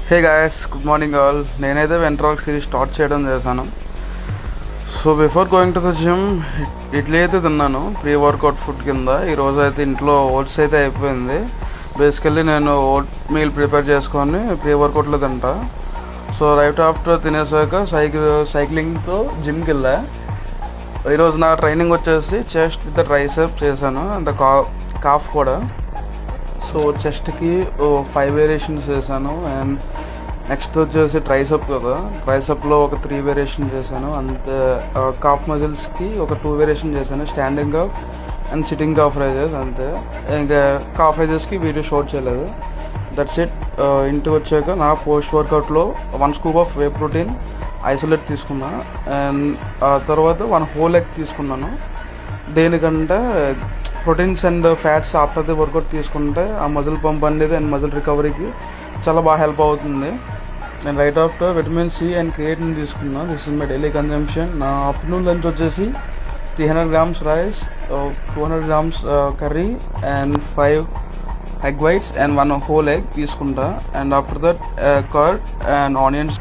Hey guys, good morning all. నేనైతే వెంట్రాక్ series start చేయడం చేశాను. So before going to the gym idli అయితే తిన్నాను ప్రీ వర్కౌట్ ఫుడ్ కింద. ఈరోజు అయితే ఇంట్లో ఓట్స్ అయితే అయిపోయింది. బేసికల్లీ నేను ఓట్ మీల్ ప్రిపేర్ చేసుకొని ప్రీ వర్కౌట్లో తింటా. సో రైట్ ఆఫ్టర్ తినేసాక సైక్లింగ్తో జిమ్కి వెళ్ళా. ఈరోజు నా ట్రైనింగ్ వచ్చేసి చెస్ట్ విత్ ట్రైసెప్ చేశాను, అంత కాఫ్ కూడా. సో చెస్ట్కి 5 వేరియేషన్స్ చేశాను. అండ్ నెక్స్ట్ వచ్చేసి ట్రైసప్ కదా, ట్రైసప్లో ఒక 3 వేరియేషన్ చేశాను. అంతే కాఫ్ మజిల్స్కి ఒక 2 వేరియేషన్ చేశాను, standing calf and sitting calf raises. అంతే. ఇంకా కాఫ్ రైజెస్కి వీడియో షూట్ చేయలేదు. That's it. ఇంటికి వచ్చాక నా పోస్ట్ వర్కౌట్లో 1 scoop of whey protein isolate తీసుకున్నా. అండ్ తర్వాత 1 హోల్ ఎగ్ తీసుకున్నాను. దేనికంటే proteins and fats after the workout తీసుకుంటే ఆ మజిల్ పంప్ అనేది అండ్ మజిల్ రికవరీకి చాలా బాగా హెల్ప్ అవుతుంది. నేను right after vitamin C and creatine తీసుకున్నాను. This is my daily consumption. నా ఆఫ్టర్నూన్ లంచ్ వచ్చేసి 300 grams rice, 200 grams curry and 5 egg whites and 1 whole egg తీసుకుంటా. And after that curd and onions